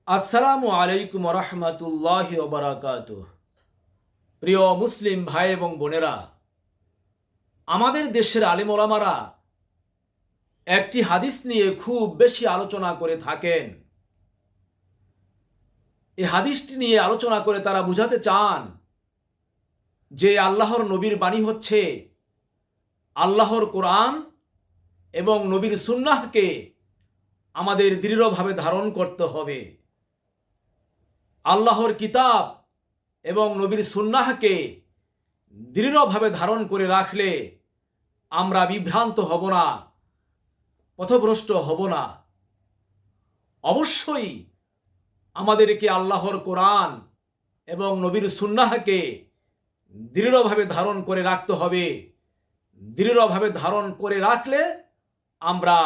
আসসালামু আলাইকুম রহমতুল্লাহি ওয়া বারাকাতুহু। প্রিয় মুসলিম ভাই এবং বোনেরা, আমাদের দেশের আলেম ওলামারা একটি হাদিস নিয়ে খুব বেশি আলোচনা করে থাকেন। এই হাদিসটি নিয়ে আলোচনা করে তারা বুঝাতে চান যে আল্লাহর নবীর বাণী হচ্ছে আল্লাহর কোরআন এবং নবীর সুন্নাহকে আমাদের দৃঢ়ভাবে ধারণ করতে হবে। আল্লাহর কিতাব এবং নবীর সুন্নাহকে দৃঢ়ভাবে ধারণ করে রাখলে আমরা বিভ্রান্ত হব না, পথভ্রষ্ট হব না। অবশ্যই আমাদেরকে আল্লাহর কোরআন এবং নবীর সুন্নাহকে দৃঢ়ভাবে ধারণ করে রাখতে হবে। দৃঢ়ভাবে ধারণ করে রাখলে আমরা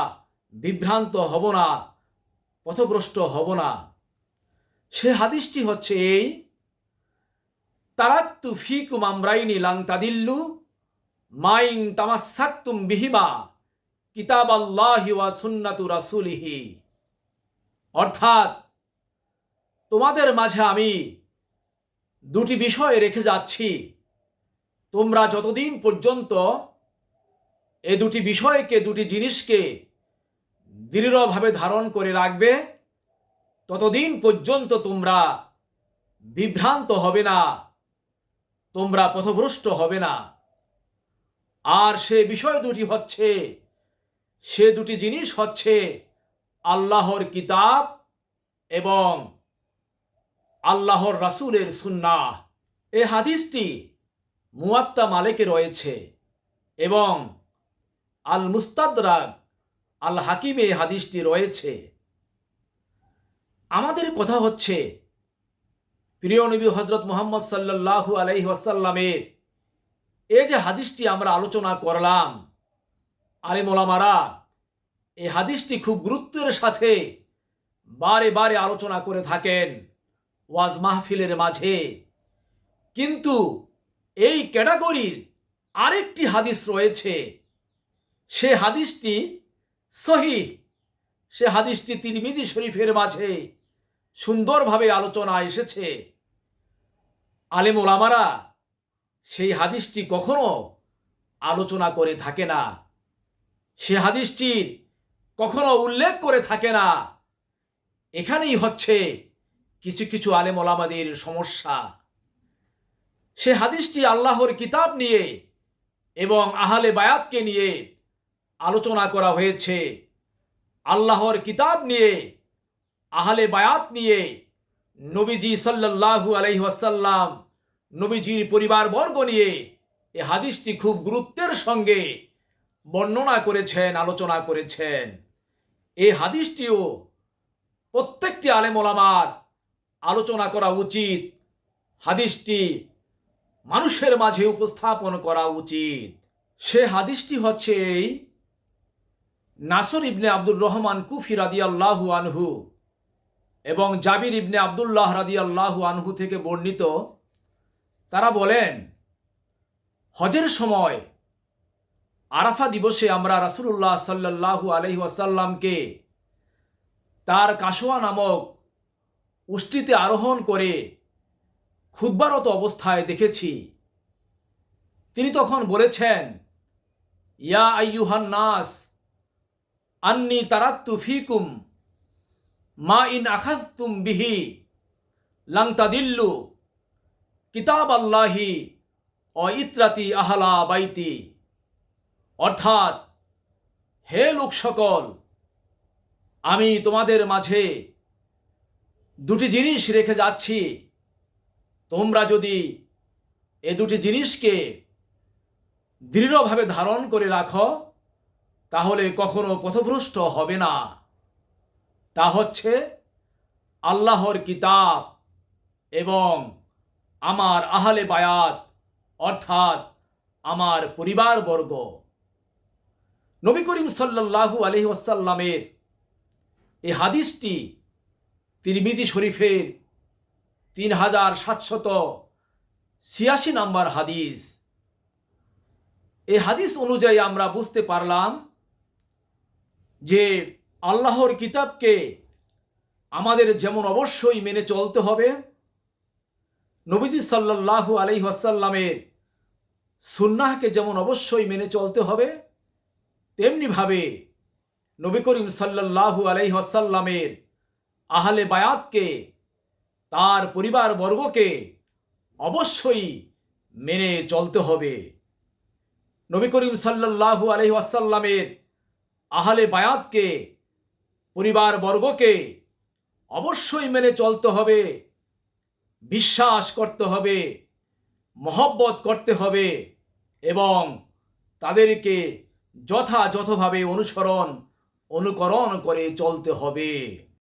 বিভ্রান্ত হব না, পথভ্রষ্ট হব না। সে হাদিসটি হচ্ছে এই: তারাক্তু ফিকুম আমরাইনি লাং তাদিল্লু মাইন তামাসসাকতুম বিহিমা কিতাবাল্লাহি ওয়া সুন্নাতু রাসূলিহি। অর্থাৎ, তোমাদের মাঝে আমি দুটি বিষয় রেখে যাচ্ছি। তোমরা যতদিন পর্যন্ত এই দুটি বিষয়কে, দুটি জিনিসকে দৃঢ়ভাবে ধারণ করে রাখবে, ততদিন পর্যন্ত তোমরা বিভ্রান্ত হবে না, তোমরা পথভ্রষ্ট হবে না। আর সে বিষয় দুটি হচ্ছে, সে দুটি জিনিস হচ্ছে আল্লাহর কিতাব এবং আল্লাহর রাসূলের সুন্নাহ। এই হাদিসটি মুয়াত্তা মালিকে রয়েছে এবং আল মুস্তাদরাক আল হাকিমে এই হাদিসটি রয়েছে। আমাদের কথা হচ্ছে, প্রিয় নবী হযরত মুহাম্মদ সাল্লাল্লাহু আলাইহি ওয়াসাল্লামের এই যে হাদিসটি আমরা আলোচনা করলাম, আলেম ওলামারা এই হাদিসটি খুব গুরুত্বের সাথে বারে বারে আলোচনা করে থাকেন ওয়াজ মাহফিলের মাঝে। কিন্তু এই ক্যাটাগরির আরেকটি হাদিস রয়েছে, সে হাদিসটি সহিহ, সে হাদিসটি তিরমিজি শরীফের মাঝে সুন্দরভাবে আলোচনা এসেছে। আলেম ওলামারা সেই হাদিসটি কখনো আলোচনা করে থাকে না, সে হাদিসটির কখনো উল্লেখ করে থাকে না। এখানেই হচ্ছে কিছু কিছু আলেম ওলামাদের সমস্যা। সে হাদিসটি আল্লাহর কিতাব নিয়ে এবং আহলে বায়াতকে নিয়ে আলোচনা করা হয়েছে। আল্লাহর কিতাব নিয়ে, আহলে বায়াত নিয়ে নবীজি সাল্লাল্লাহু আলাইহি ওয়াসাল্লাম, নবীজির পরিবারবর্গ নিয়ে এই হাদিসটি খুব গুরুত্বের সঙ্গে বর্ণনা করেছেন, আলোচনা করেছেন। এই হাদিসটিও প্রত্যেকটি আলেম ওলামার আলোচনা করা উচিত, হাদিসটি মানুষের মাঝে উপস্থাপন করা উচিত। সে হাদিসটি হচ্ছে এই: নাসর ইবনে আব্দুর রহমান কুফি রাদিয়াল্লাহু আনহু এবং জাবির ইবনে আব্দুল্লাহ রাদিয়াল্লাহু আনহু থেকে বর্ণিত। তারা বলেন, হজের সময় আরাফা দিবসে আমরা রাসূলুল্লাহ সাল্লাল্লাহু আলাইহি ওয়াসাল্লামকে তার কাশওয়া নামক উষ্ট্রিতে আরোহণ করে খুতবারত অবস্থায় দেখেছি। তিনি তখন বলেছেন, ইয়া আইয়ুহান নাস আন্নী তারাকতু ফিকুম মা ইন আখাযতুম বিহি লাং তাদিল্লু কিতাবাল্লাহি ওয়া ইত্রাতি আহলা বাইতি। অর্থাৎ, হে লোক সকল, আমি তোমাদের মাঝে দুটি জিনিস রেখে যাচ্ছি। তোমরা যদি এ দুটি জিনিসকে দৃঢ়ভাবে ধারণ করে রাখো, তাহলে কখনো পথভ্রষ্ট হবে না। তা হচ্ছে আল্লাহর কিতাব এবং আমার আহলে বায়াত, অর্থাৎ আমার পরিবারবর্গ। নবী করিম সাল্লাল্লাহু আলাইহি ওয়াসাল্লামের এই হাদিসটি তিরমিজি শরীফের 3786 নম্বর হাদিস। এই হাদিস অনুযায়ী আমরা বুঝতে পারলাম যে আল্লাহর কিতাবকে আমাদের যেমন অবশ্যই মেনে চলতে হবে, নবীজি সাল্লাল্লাহু আলাইহি ওয়াসাল্লামের সুন্নাহকে যেমন অবশ্যই মেনে চলতে হবে, তেমনিভাবে নবী করিম সাল্লাল্লাহু আলাইহি ওয়াসাল্লামের আহলে বায়াতকে, তার পরিবারবর্গকে অবশ্যই মেনে চলতে হবে। নবী করিম সাল্লাল্লাহু আলাইহি ওয়াসাল্লামের আহলে বায়াতকে, পরিবারবর্গকে অবশ্যই মেনে চলতে হবে, বিশ্বাস করতে হবে, মহব্বত করতে হবে এবং তাদেরকে যথাযথভাবে অনুকরণ করে চলতে হবে।